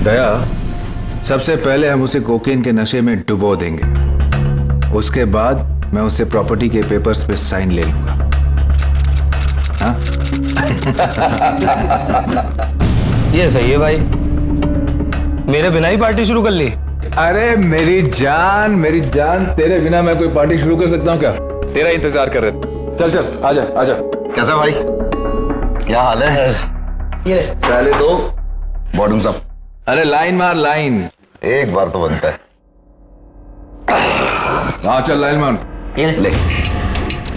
दया, सबसे पहले हम उसे कोकेन के नशे में डुबो देंगे। उसके बाद मैं उससे प्रॉपर्टी के पेपर्स पे साइन ले लूंगा। हाँ? ये सही है भाई, मेरे बिना ही पार्टी शुरू कर ली। अरे मेरी जान, तेरे बिना मैं कोई पार्टी शुरू कर सकता हूँ क्या? तेरा इंतजार कर रहे थे। चल चल, आजा आजा। कैसा भाई, क्या हाल है? ये पहले दो बॉटम्स अप। अरे लाइन मार लाइन, एक बार तो बनता है। हाँ चल लाइन मार। ले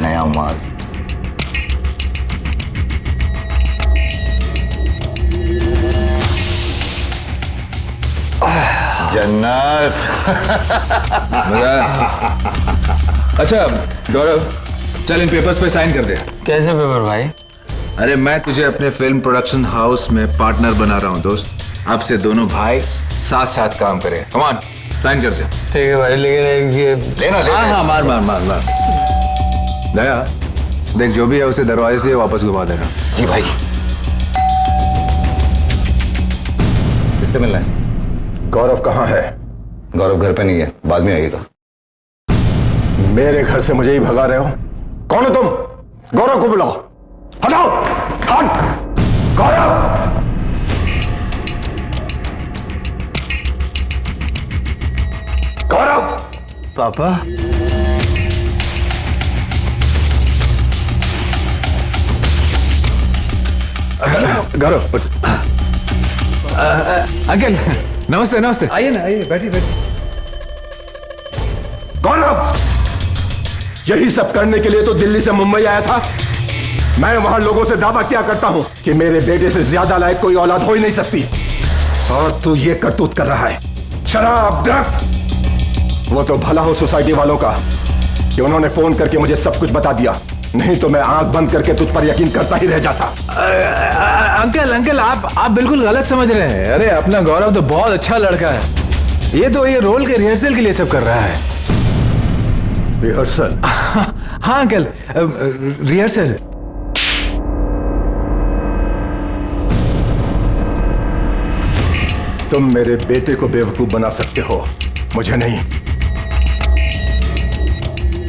नया माल। जन्नत। मजा आया? अच्छा गौरव, चल इन पेपर्स पे साइन कर दे। कैसे पेपर भाई? अरे मैं तुझे अपने फिल्म प्रोडक्शन हाउस में पार्टनर बना रहा हूँ दोस्त। अब से दोनों भाई साथ साथ काम करें। कम ऑन, साइन कर दे। ठीक है भाई, लेकिन ये लेना ले। हाँ मार मार मार मार। दया देख, जो भी है उसे दरवाजे से वापस घुमा देना। जी भाई। किससे मिलना है? गौरव कहाँ है? गौरव घर पे नहीं है, बाद में आइएगा। मेरे घर से मुझे ही भगा रहे हो? कौन हो तुम? गौरव को बुलाओ। हटाओ, हट। गौरव, गौरव। पापा, गौरव अंकल, नमस्ते नमस्ते। आइए ना, आइए, बैठिए बैठिए। गौरव, यही सब करने के लिए तो दिल्ली से मुंबई आया था। मैं वहां लोगों से दावा किया करता हूं कि मेरे बेटे से ज्यादा लायक कोई औलाद हो ही नहीं सकती, और तू ये करतूत कर रहा है। शराब, ड्रग्स। वो तो भला हो सोसाइटी वालों का कि उन्होंने फोन करके मुझे सब कुछ बता दिया, नहीं तो मैं आंख बंद करके तुझ पर यकीन करता ही रह जाता। अंकल आप बिल्कुल गलत समझ रहे हैं। अरे अपना गौरव तो बहुत अच्छा लड़का है। ये रोल के रिहर्सल के लिए सब कर रहा है। रिहर्सल? हाँ अंकल, रिहर्सल। तुम मेरे बेटे को बेवकूफ बना सकते हो, मुझे नहीं।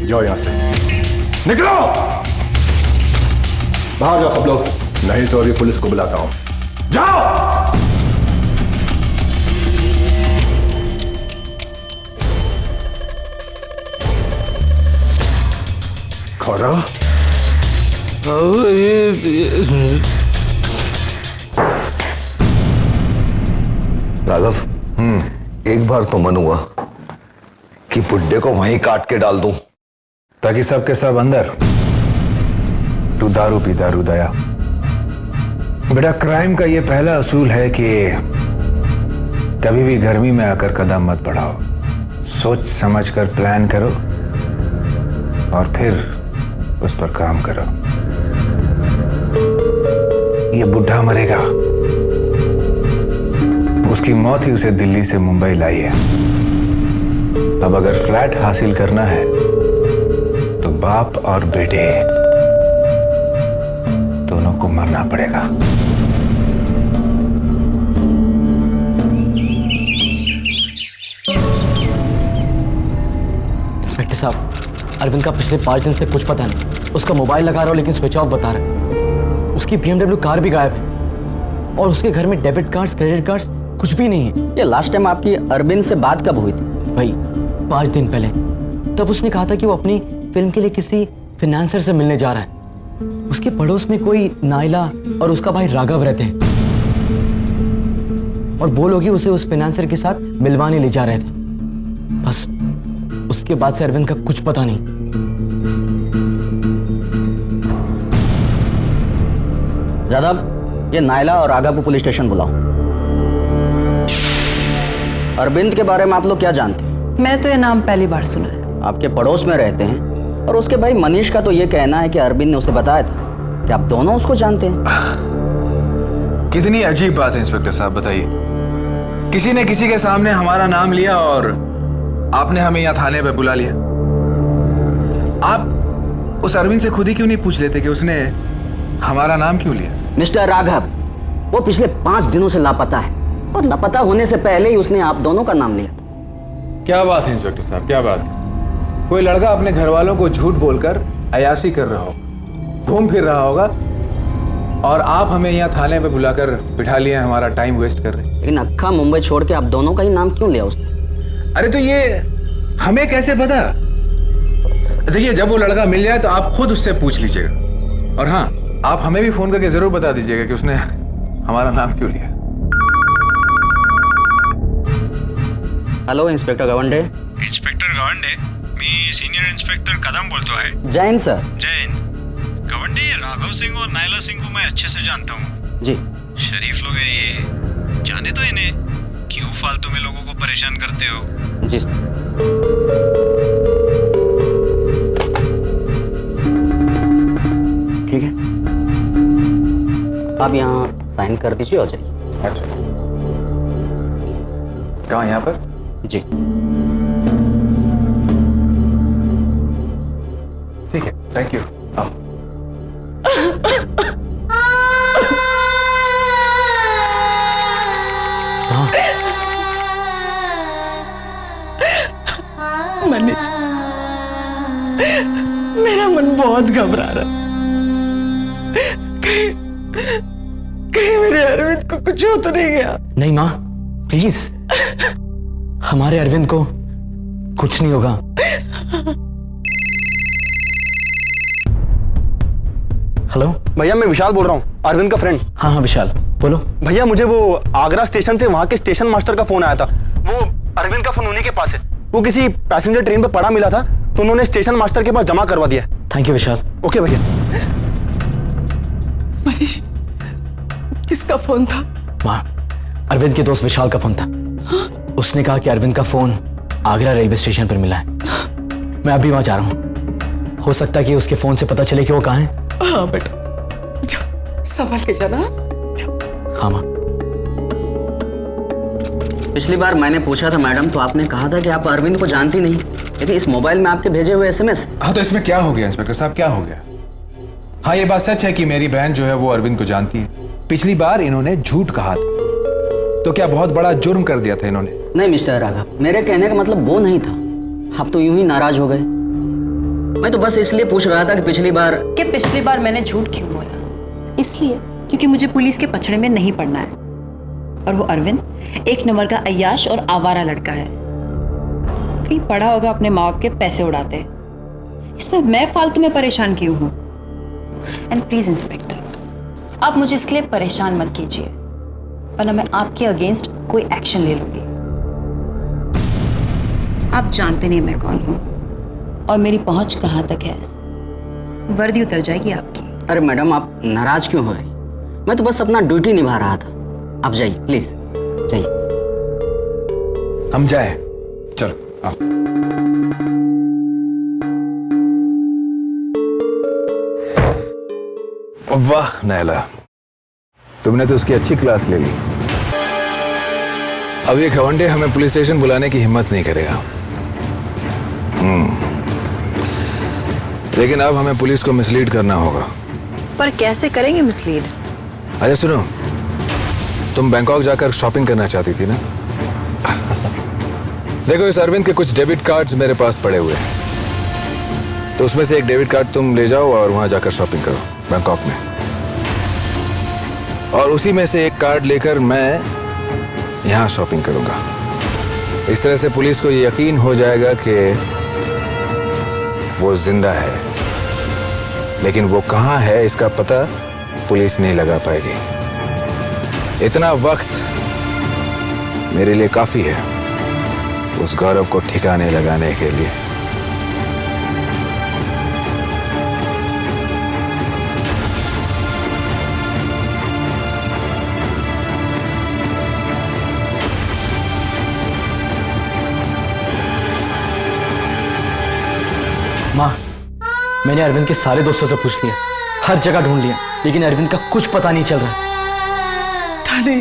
जाओ यहां से, निकलो बाहर, जाओ सब लोग, नहीं तो अभी पुलिस को बुलाता हूं। जाओ। गौरव, राघव, एक बार तो मन हुआ कि बुड्ढे को वहीं काट के डाल दूं, ताकि सबके सब अंदर तू दारू पी दारू। दया बेटा, क्राइम का ये पहला असूल है कि कभी भी गर्मी में आकर कदम मत बढ़ाओ। सोच समझ कर प्लान करो और फिर उस पर काम करो। ये बुढ़ा मरेगा, उसकी मौत ही उसे दिल्ली से मुंबई लाई है। अब अगर फ्लैट हासिल करना है तो बाप और बेटे दोनों को मरना पड़ेगा। इंस्पेक्टर साहब, अरविंद का पिछले 5 दिन से कुछ पता नहीं। उसका मोबाइल लगा रहा हूं लेकिन स्विच ऑफ बता रहा है। उसकी BMW कार भी गायब है और उसके घर में डेबिट कार्ड्स, क्रेडिट कार्ड्स कुछ भी नहीं है। ये लास्ट टाइम आपकी अरविंद से बात कब हुई थी? भाई 5 दिन पहले। तब उसने कहा था कि वो अपनी फिल्म के लिए किसी फाइनेंसर से मिलने जा रहा है। उसके पड़ोस में कोई नाइला और उसका भाई राघव रहते हैं और वो लोग ही उसे उस फाइनेंसर के साथ मिलवाने ले जा रहे थे। बस उसके बाद से अरविंद का कुछ पता नहीं। जादव, ये नाइला और राघव को पुलिस स्टेशन बुलाओ। अरविंद के बारे में आप लोग क्या जानते हैं? मैंने तो ये नाम पहली बार सुना है। आपके पड़ोस में रहते हैं और उसके भाई मनीष का तो ये कहना है कि अरविंद ने उसे बताया था कि आप दोनों उसको जानते हैं। कितनी अजीब बात है इंस्पेक्टर साहब, बताइए। किसी ने किसी के सामने हमारा नाम लिया और आपने हमें यहाँ थाने पे बुला लिया। आप उस अरविंद से खुद ही क्यों नहीं पूछ लेते कि उसने हमारा नाम क्यों लिया? मिस्टर राघव, वो पिछले 5 दिनों से लापता है और लापता होने से पहले ही उसने आप दोनों का नाम लिया। क्या बात है इंस्पेक्टर साहब, क्या बात है। कोई लड़का अपने घर वालों को झूठ बोलकर अयाशी कर रहा होगा, घूम फिर रहा होगा, और आप हमें यहाँ थाने पे बुलाकर बिठा लिए, हमारा टाइम वेस्ट कर रहे हैं। लेकिन अक्खा मुंबई छोड़ के आप दोनों का ही नाम क्यों लिया उसने? अरे तो ये हमें कैसे पता? देखिए, जब वो लड़का मिल जाए तो आप खुद उससे पूछ लीजिएगा, और हाँ, आप हमें भी फोन करके जरूर बता दीजिएगा कि उसने हमारा नाम क्यों लिया। Hello inspector Gawande. Inspector Gawande, मी सीनियर इंस्पेक्टर कदम बोलतो है. जैन सर. जय हिंद. गावंडे, राघव सिंह और नायला सिंह को मैं अच्छे से जानता हूँ. जी. शरीफ लोग हैं ये, जाने दो इन्हें. क्यों फालतू में लोगों को परेशान करते हो? जी. ठीक है, आप यहाँ साइन कर दीजिए और जाइए. अच्छा, कहाँ? यहाँ पर? जी. ठीक है, थैंक यू. आओ. मनीष, मेरा मन बहुत घबरा रहा. कहीं मेरे अरविंद को कुछ हो तो नहीं गया? नहीं माँ, प्लीज, हमारे अरविंद को कुछ नहीं होगा. हेलो भैया, मैं विशाल बोल रहा हूँ, अरविंद का फ्रेंड. हाँ हाँ विशाल, बोलो. भैया, मुझे वो आगरा स्टेशन से वहाँ के स्टेशन मास्टर का फोन आया था. वो अरविंद का फोन उन्हीं के पास है. वो किसी पैसेंजर ट्रेन पे पड़ा मिला था, तो उन्होंने स्टेशन मास्टर के पास जमा करवा दिया. Thank you Vishal. ओके भैया. मनीष, किसका फोन था? माँ, अरविंद के दोस्त विशाल का फोन था. उसने कहा कि अरविंद का फोन आगरा रेलवे स्टेशन पर मिला है. मैं अभी वहां जा रहा हूँ. हो सकता है कि उसके फोन से पता चले कि वो कहाँ है. हाँ बेटा, जाओ, संभल के जाना. हाँ माँ. पिछली बार मैंने पूछा था मैडम, तो आपने कहा था कि आप अरविंद को जानती नहीं, लेकिन इस मोबाइल में आपके भेजे हुए एसएमएस. हाँ, तो इसमें क्या हो गया इंस्पेक्टर साहब, क्या हो गया? हाँ, ये बात सच है कि मेरी बहन जो है वो अरविंद को जानती है. पिछली बार इन्होंने झूठ कहा था, तो क्या बहुत बड़ा जुर्म कर दिया था इन्होंने? नहीं मिस्टर राघव, मेरे कहने का मतलब वो नहीं था. आप तो यूं ही नाराज हो गए. मैं तो बस इसलिए पूछ रहा था कि पिछली बार मैंने झूठ क्यों बोला? इसलिए क्योंकि मुझे पुलिस के पछड़े में नहीं पड़ना है, और वो अरविंद एक नंबर का अय्याश और आवारा लड़का है. कहीं पढ़ा होगा अपने माँ बाप के पैसे उड़ाते. इसमें मैं फालतू में परेशान क्यों हूँ? एंड प्लीज इंस्पेक्टर, आप मुझे इसके लिए परेशान मत कीजिए, वरना मैं आपके अगेंस्ट कोई एक्शन ले लूंगी. आप जानते नहीं मैं कौन हूँ और मेरी पहुंच कहाँ तक है. वर्दी उतर जाएगी आपकी. अरे मैडम, आप नाराज क्यों हो रही? मैं तो बस अपना ड्यूटी निभा रहा था. आप जाइए प्लीज, जाइए. हम जाए? चलो आओ. वाह नैला, तुमने तो उसकी अच्छी क्लास ले ली. अब ये घवंडे हमें पुलिस स्टेशन बुलाने की हिम्मत नहीं करेगा. लेकिन अब हमें पुलिस को मिसलीड करना होगा. पर कैसे करेंगे मिसलीड? अच्छा सुनो, तुम बैंकॉक जाकर शॉपिंग करना चाहती थी ना? देखो, इस अरविंद के कुछ डेबिट कार्ड्स मेरे पास पड़े हुए हैं, तो उसमें से एक डेबिट कार्ड तुम ले जाओ और वहां जाकर शॉपिंग करो बैंकॉक में. और उसी में से एक कार्ड लेकर मैं यहां शॉपिंग करूंगा. इस तरह से पुलिस को ये यकीन हो जाएगा कि वो जिंदा है, लेकिन वो कहां है इसका पता पुलिस नहीं लगा पाएगी. इतना वक्त मेरे लिए काफी है उस गौरव को ठिकाने लगाने के लिए. माँ, मैंने अरविंद के सारे दोस्तों से पूछ लिया, हर जगह ढूंढ लिया, लेकिन अरविंद का कुछ पता नहीं चल रहा. थाने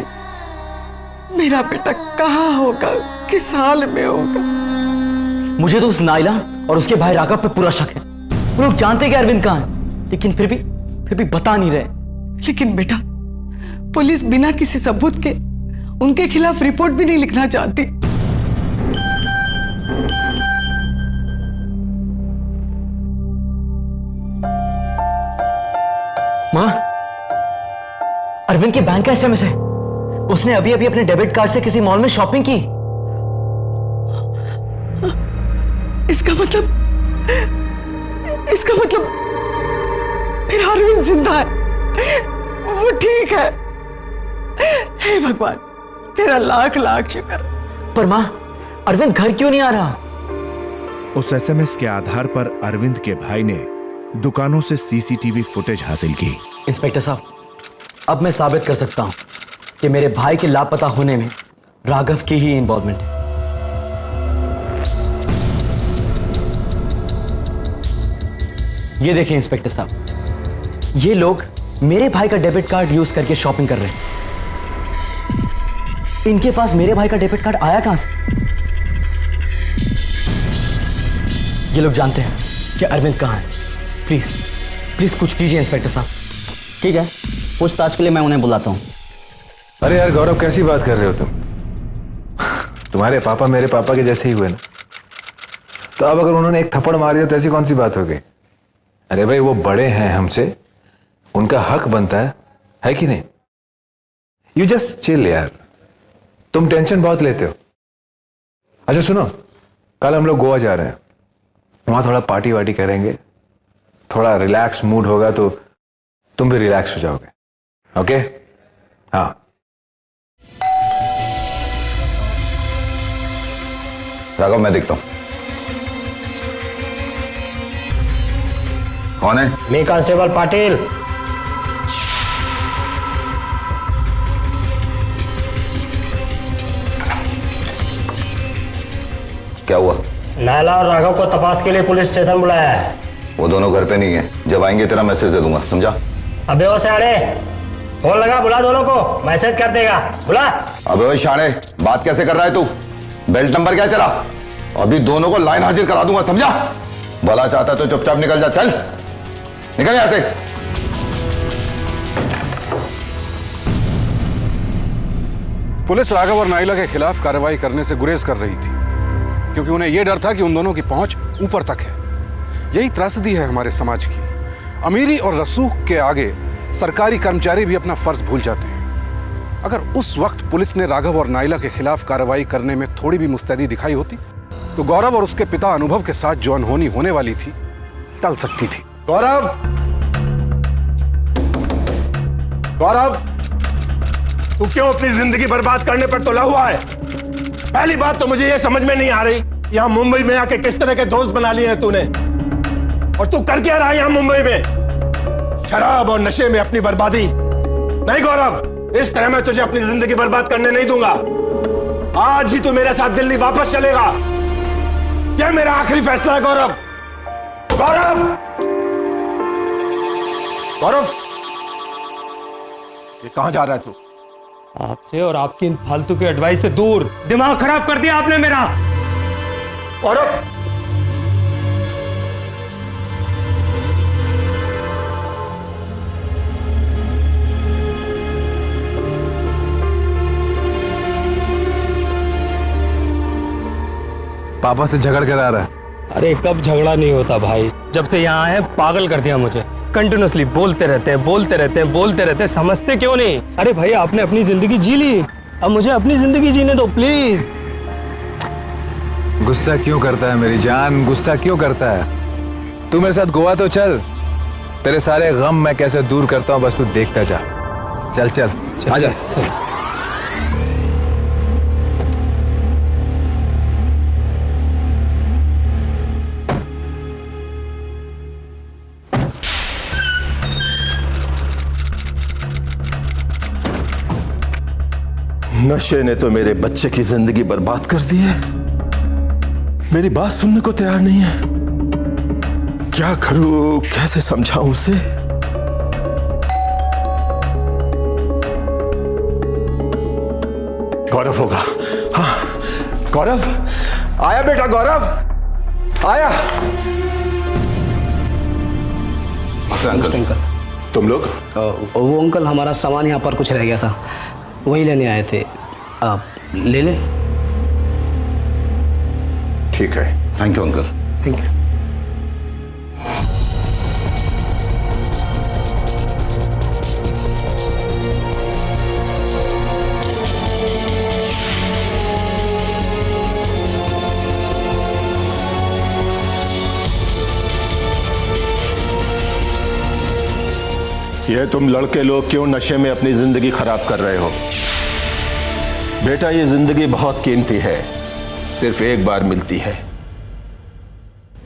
मेरा बेटा कहाँ होगा, किस हाल में होगा? मुझे तो उस नाइला और उसके भाई राघव पे पूरा शक है. वो लोग जानते कि अरविंद कहाँ है, लेकिन फिर भी बता नहीं रहे. लेकिन बेटा, पुलिस बिना किसी सबूत के उनके खिलाफ रिपोर्ट भी नहीं लिखना चाहती। माँ, अरविंद के बैंक का एसएमएस है। उसने अभी अभी अपने डेबिट कार्ड से किसी मॉल में शॉपिंग की। इसका मतलब मेरा अरविंद जिंदा है, वो ठीक है। हे भगवान, तेरा लाख लाख शुक्र। पर माँ, अरविंद घर क्यों नहीं आ रहा? उस एसएमएस के आधार पर अरविंद के भाई ने दुकानों से सीसीटीवी फुटेज हासिल की। इंस्पेक्टर साहब, अब मैं साबित कर सकता हूं कि मेरे भाई के लापता होने में राघव की ही इन्वॉल्वमेंट है। ये देखिए इंस्पेक्टर साहब, ये लोग मेरे भाई का डेबिट कार्ड यूज करके शॉपिंग कर रहे हैं। इनके पास मेरे भाई का डेबिट कार्ड आया कहां से? ये लोग जानते हैं कि अरविंद कहां है। प्लीज कुछ कीजिए इंस्पेक्टर साहब। ठीक है, पूछताछ के लिए मैं उन्हें बुलाता हूँ। अरे यार गौरव, कैसी बात कर रहे हो तुम? तुम्हारे पापा मेरे पापा के जैसे ही हुए ना, तो अब अगर उन्होंने एक थप्पड़ मार दिया तो ऐसी कौन सी बात हो गई? अरे भाई, वो बड़े हैं हमसे, उनका हक बनता है कि नहीं? यू जस्ट चिल यार, तुम टेंशन बहुत लेते हो। अच्छा सुनो, कल हम लोग गोवा जा रहे हैं, वहां थोड़ा पार्टी वार्टी करेंगे, थोड़ा रिलैक्स मूड होगा तो तुम भी रिलैक्स हो जाओगे। ओके? हाँ। राघव, मैं देखता हूं। कौन है? मैं कांस्टेबल पाटिल। क्या हुआ? नायला और राघव को तपास के लिए पुलिस स्टेशन बुलाया है। वो दोनों घर पे नहीं है, जब आएंगे तेरा मैसेज दे दूंगा, समझा? अबे ओ साढ़े, फोन लगा, बुला दोनों को, मैसेज कर देगा, बुला। अबे ओए शाणे, बात कैसे कर रहा है तू? बेल्ट नंबर क्या है तेरा? अभी दोनों को लाइन हाजिर करा दूंगा, समझा? भला चाहता है तो चुपचाप निकल जा, चल निकल यहां से। पुलिस राघव और नाइला के खिलाफ कार्रवाई करने से गुरेज कर रही थी, क्योंकि उन्हें यह डर था कि उन दोनों की पहुंच ऊपर तक है। यही त्रासदी है हमारे समाज की। अमीरी और रसूख के आगे सरकारी कर्मचारी भी अपना फर्ज भूल जाते हैं। अगर उस वक्त पुलिस ने राघव और नाइला के खिलाफ कार्रवाई करने में थोड़ी भी मुस्तैदी दिखाई होती तो गौरव और उसके पिता अनुभव के साथ जो अनहोनी होने वाली थी टल सकती थी। गौरव, गौरव, तू क्यों अपनी जिंदगी बर्बाद करने पर तुला हुआ है? पहली बात तो मुझे यह समझ में नहीं आ रही, यहां मुंबई में आके किस तरह के दोस्त बना लिए हैं तूने, और तू कर क्या रहा है यहां मुंबई में? शराब और नशे में अपनी बर्बादी। नहीं गौरव, इस तरह मैं तुझे अपनी जिंदगी बर्बाद करने नहीं दूंगा। आज ही तू मेरे साथ दिल्ली वापस चलेगा। यह मेरा आखिरी फैसला है गौरव। गौरव, गौरव, ये कहां जा रहा है तू? आपसे और आपकी इन फालतू की एडवाइस से दूर। दिमाग खराब कर दिया आपने मेरा। गौरव, पापा से झगड़ कर आ रहा है। अरे कब झगड़ा नहीं होता भाई, जब से यहाँ आए पागल कर दिया मुझे। कंटिन्यूसली बोलते रहते हैं, समझते क्यों नहीं? अरे भाई, आपने अपनी जिंदगी जी ली, अब मुझे अपनी जिंदगी जीने दो प्लीज। गुस्सा क्यों करता है मेरी जान, गुस्सा क्यों करता है? तू मेरे साथ गोवा तो चल, तेरे सारे गम मैं कैसे दूर करता हूं बस तू देखता जा। चल चल आजा। नशे ने तो मेरे बच्चे की जिंदगी बर्बाद कर दी है। मेरी बात सुनने को तैयार नहीं है। क्या करूं, कैसे समझाऊं उसे? गौरव होगा। हाँ, गौरव आया बेटा, गौरव आया। अंकल, तुम लोग? वो अंकल, हमारा सामान यहाँ पर कुछ रह गया था, वही लेने आए थे। आप ले लें। ठीक है, thank you uncle. Thank you. ये तुम लड़के लोग क्यों नशे में अपनी जिंदगी खराब कर रहे हो? बेटा, ये जिंदगी बहुत कीमती है, सिर्फ एक बार मिलती है।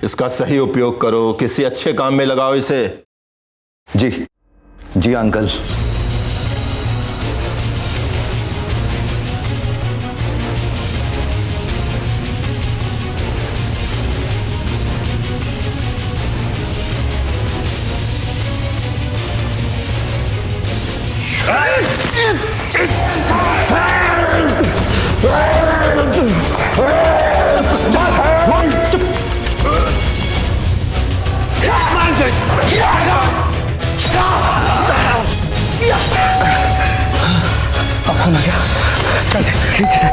इसका सही उपयोग करो, किसी अच्छे काम में लगाओ इसे। जी जी अंकल। अब होना क्या? चल खींच से।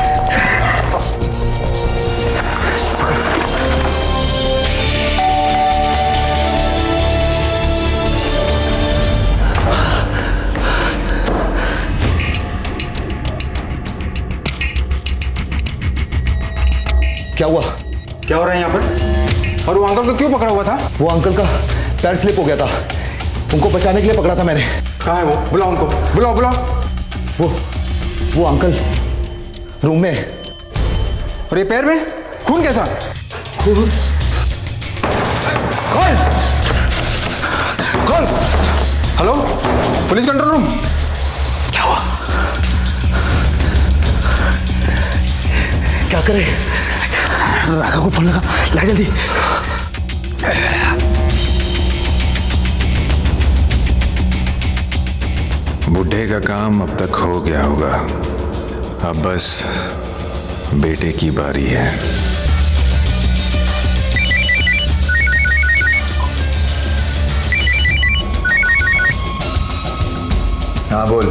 क्या हुआ? क्या हो रहा है यहाँ पर? और वो अंकल को क्यों पकड़ा हुआ था? वो अंकल का पैर स्लिप हो गया था, उनको बचाने के लिए पकड़ा था मैंने। कहाँ है वो? बुलाओ उनको, बुलाओ बुलाओ। वो अंकल रूम में। और ये पैर में खून कैसा? खोल खोल। Hello, police control room. क्या हुआ? क्या करे? राघव को फोन लगा, ला जल्दी। बुढ़े का काम अब तक हो गया होगा, अब बस बेटे की बारी है। हाँ बोल।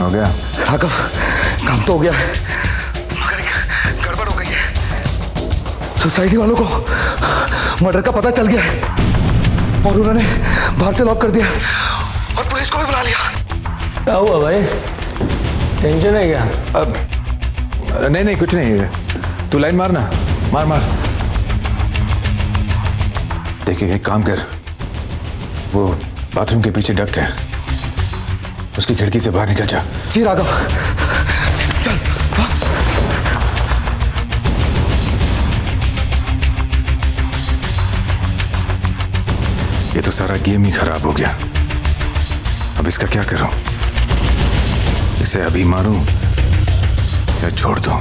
हो गया? राघव, काम तो हो गया मगर एक गड़बड़ हो गई है। सोसाइटी वालों को मर्डर का पता चल गया है और उन्होंने बाहर से लॉक कर दिया और पुलिस को भी बुला लिया। क्या हुआ भाई, टेंशन है क्या? अब नहीं कुछ नहीं, तू लाइन मारना, मार। देखिए एक काम कर, वो बाथरूम के पीछे डक्ट है, उसकी खिड़की से बाहर निकल जा। जी राघव, चल। ये तो सारा गेम ही खराब हो गया, अब इसका क्या करूं? इसे अभी मारूं या छोड़ दूं?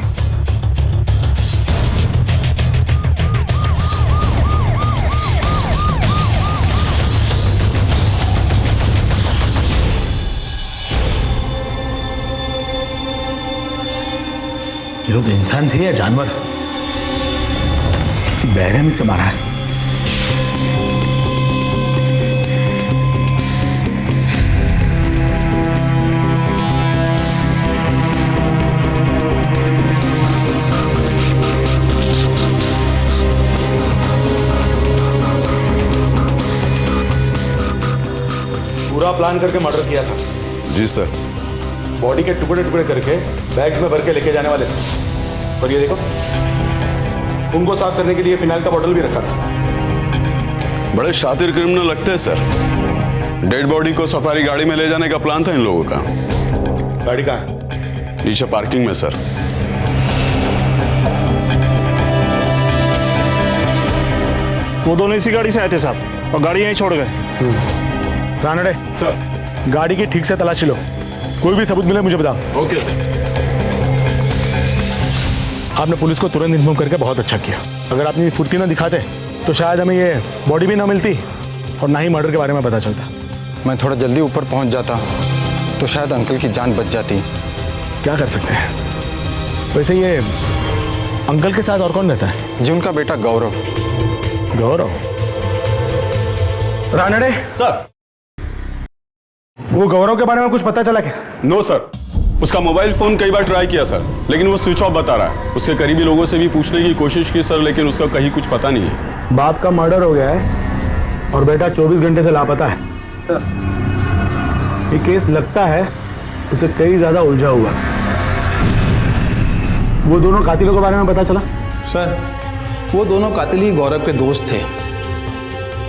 ये लोग इंसान थे या जानवर? बेरहमी से मारा है। पूरा प्लान करके मर्डर किया था। जी सर। बॉडी के टुकड़े टुकड़े करके बैग्स में भर के लेके जाने वाले थे। और ये देखो, उनको साफ करने के लिए फिनाइल का बॉटल भी रखा था। बड़े शातिर क्रिमिनल लगते हैं सर। डेड बॉडी को सफारी गाड़ी में ले जाने का प्लान था इन लोगों का। गाड़ी कहाँ है? नीचे पार्किंग में सर। वो दोनों इसी गाड़ी से आए थे साहब और गाड़ी यहीं छोड़ गए। रानड़े सर, गाड़ी की ठीक से तलाशी लो, कोई भी सबूत मिले मुझे बताओ। Okay sir. आपने पुलिस को तुरंत इन्फॉर्म करके बहुत अच्छा किया। अगर आपने फुर्ती ना दिखाते तो शायद हमें ये बॉडी भी ना मिलती और ना ही मर्डर के बारे में पता चलता। मैं थोड़ा जल्दी ऊपर पहुंच जाता तो शायद अंकल की जान बच जाती। क्या कर सकते हैं? वैसे ये अंकल के साथ और कौन रहता है? जी उनका बेटा गौरव। गौरव? रानड़े सर, वो गौरव के बारे में कुछ पता चला क्या? नो सर, उसका मोबाइल फोन कई बार ट्राई किया सर, लेकिन वो स्विच ऑफ बता रहा है। उसके करीबी लोगों से भी पूछने की कोशिश की सर, लेकिन उसका कहीं कुछ पता नहीं है। बाप का मर्डर हो गया है और बेटा 24 घंटे से लापता है। सर, ये केस लगता है उसे कई ज्यादा उलझा हुआ है। वो दोनों कातिलों के बारे में पता चला? सर, वो दोनों कातिल ही गौरव के दोस्त थे।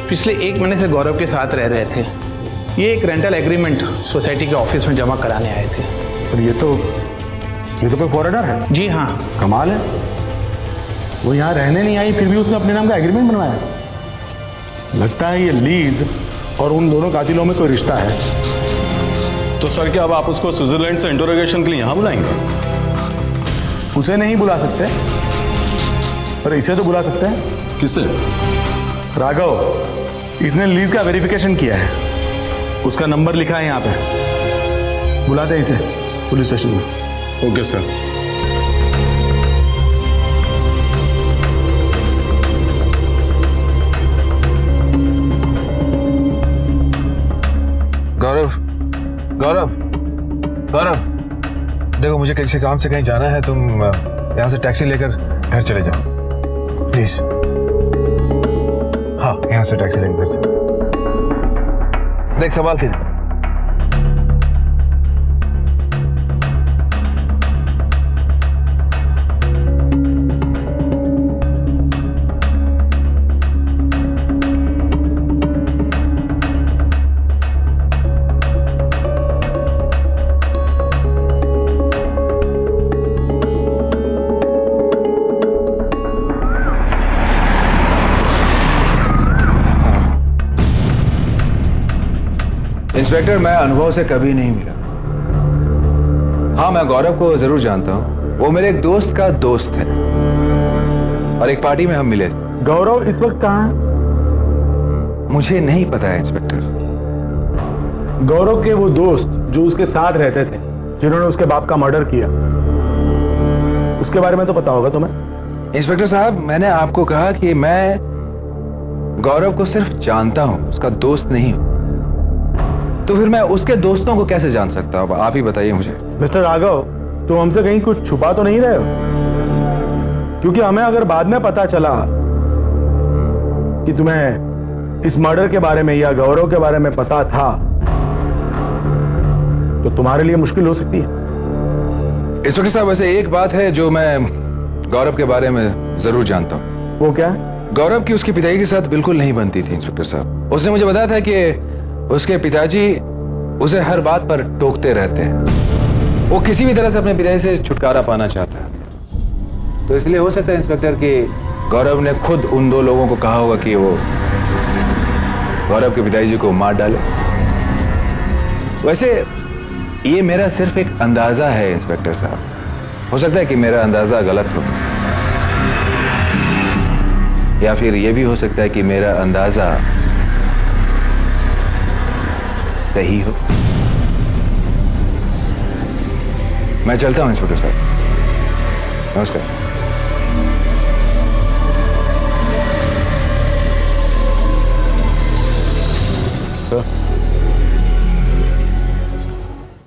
पिछले 1 महीने से गौरव के साथ रह रहे थे। ये एक रेंटल एग्रीमेंट सोसाइटी के ऑफिस में जमा कराने आए थे। और ये तो कोई फॉरेनर है? जी हाँ। कमाल है, वो यहाँ रहने नहीं आई फिर भी उसने अपने नाम का एग्रीमेंट बनवाया। लगता है ये लीज और उन दोनों कातिलों में कोई रिश्ता है। तो सर क्या अब आप उसको स्विट्जरलैंड से इंटरोगेशन के लिए यहाँ बुलाएंगे? उसे नहीं बुला सकते, पर इसे तो बुला सकते हैं। किसे? राघव, इसने लीज का वेरिफिकेशन किया है, उसका नंबर लिखा है यहाँ पे। बुलाते हैं इसे पुलिस स्टेशन में। Okay sir. गौरव, गौरव, गौरव, देखो मुझे किसी काम से कहीं जाना है, तुम यहाँ से टैक्सी लेकर घर चले जाओ प्लीज। हाँ, यहाँ से टैक्सी लेकर घर चलो। देख, सवाल कीजिए। इंस्पेक्टर, मैं अनुभव से कभी नहीं मिला। हाँ, मैं गौरव को जरूर जानता हूँ, वो मेरे एक दोस्त का दोस्त है और एक पार्टी में हम मिले थे। गौरव इस वक्त कहाँ है? मुझे नहीं पता है इंस्पेक्टर। गौरव के वो दोस्त जो उसके साथ रहते थे, जिन्होंने उसके बाप का मर्डर किया, उसके बारे में तो पता होगा तुम्हें? इंस्पेक्टर साहब, मैंने आपको कहा कि मैं गौरव को सिर्फ जानता हूँ, उसका दोस्त नहीं हूँ। तो फिर मैं उसके दोस्तों को कैसे जान सकता हूँ? आप ही बताइए मुझे। मिस्टर राघव, तुम हमसे कहीं कुछ छुपा तो नहीं रहे हो? क्योंकि हमें अगर बाद में पता चला कि तुम्हें इस मर्डर के बारे में या गौरव के बारे में पता था, तो तुम्हारे लिए मुश्किल हो सकती है। इंस्पेक्टर साहब, वैसे एक बात है जो मैं गौरव के बारे में जरूर जानता हूँ। वो क्या है? गौरव की उसके पिताजी के साथ बिल्कुल नहीं बनती थी इंस्पेक्टर साहब। उसने मुझे बताया था कि उसके पिताजी उसे हर बात पर टोकते रहते हैं। वो किसी भी तरह से अपने पिताजी से छुटकारा पाना चाहता है। तो इसलिए हो सकता है इंस्पेक्टर कि गौरव ने खुद उन 2 लोगों को कहा होगा कि वो गौरव के पिताजी को मार डाले। वैसे ये मेरा सिर्फ एक अंदाजा है इंस्पेक्टर साहब। हो सकता है कि मेरा अंदाजा गलत हो, या फिर यह भी हो सकता है कि मेरा अंदाजा सही हो। मैं चलता हूं इंस्पेक्टर साहब। नमस्कार। सर,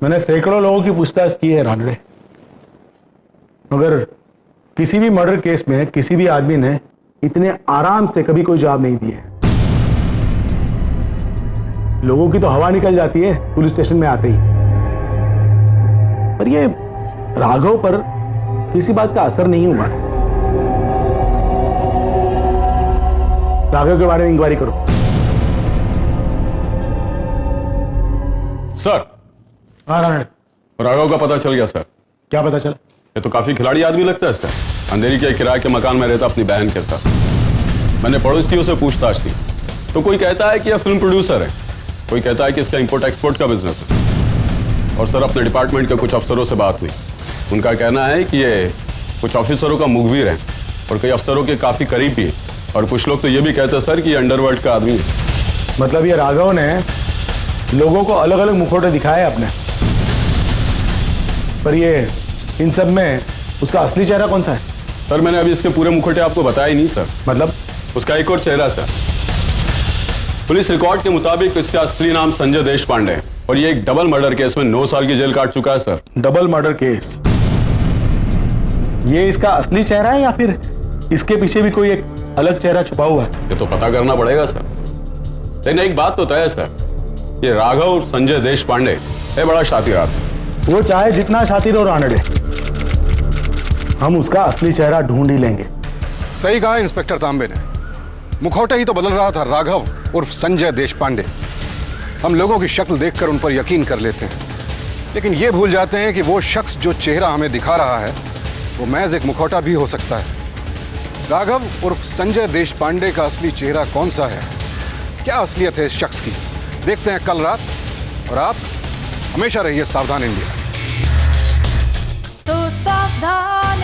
मैंने सैकड़ों लोगों की पूछताछ की है रानडे, मगर किसी भी मर्डर केस में किसी भी आदमी ने इतने आराम से कभी कोई जवाब नहीं दिया। लोगों की तो हवा निकल जाती है पुलिस स्टेशन में आते ही, पर ये राघव पर किसी बात का असर नहीं हुआ। राघव के बारे में इंक्वायरी करो। सर, हाँ राघव का पता चल गया सर। क्या पता चला? ये तो काफी खिलाड़ी आदमी लगता है सर। अंधेरी के किराए के मकान में रहता अपनी बहन के साथ। मैंने पड़ोसियों से पूछताछ की तो कोई कहता है कि यह फिल्म प्रोड्यूसर है, कोई कहता है कि इसका इंपोर्ट एक्सपोर्ट का बिजनेस है। और सर, अपने डिपार्टमेंट के कुछ अफसरों से बात हुई, उनका कहना है कि ये कुछ ऑफिसरों का मुखबिर है और कई अफसरों के काफी करीब भी है। और कुछ लोग तो ये भी कहते हैं सर कि ये अंडरवर्ल्ड का आदमी है। मतलब ये राघव ने लोगों को अलग अलग मुखौटे दिखाए अपने, पर ये इन सब में उसका असली चेहरा कौन सा है? सर, मैंने अभी इसके पूरे मुखौटे आपको बताया ही नहीं सर। मतलब? उसका एक और चेहरा सर। पुलिस रिकॉर्ड के मुताबिक इसका असली नाम संजय देशपांडे है और ये एक डबल मर्डर केस में 9 साल की जेल काट चुका है सर। डबल मर्डर केस, ये इसका असली चेहरा है या फिर इसके पीछे भी कोई एक अलग चेहरा छुपा हुआ है? ये तो पता करना पड़ेगा सर। लेकिन एक बात तो तय है सर, ये राघव संजय देश पांडे है बड़ा शातिर आदमी। वो चाहे जितना शातिर और आनड़े, हम उसका असली चेहरा ढूंढ ही लेंगे। सही कहा इंस्पेक्टर तांबे ने, मुखौटा ही तो बदल रहा था। राघव उर्फ संजय देश पांडे। हम लोगों की शक्ल देखकर उन पर यकीन कर लेते हैं, लेकिन ये भूल जाते हैं कि वो शख्स जो चेहरा हमें दिखा रहा है वो महज एक मुखौटा भी हो सकता है। राघव उर्फ संजय देश पांडे का असली चेहरा कौन सा है, क्या असलियत है इस शख्स की, देखते हैं कल रात। और आप हमेशा रहिए सावधान इंडिया। तो सावधान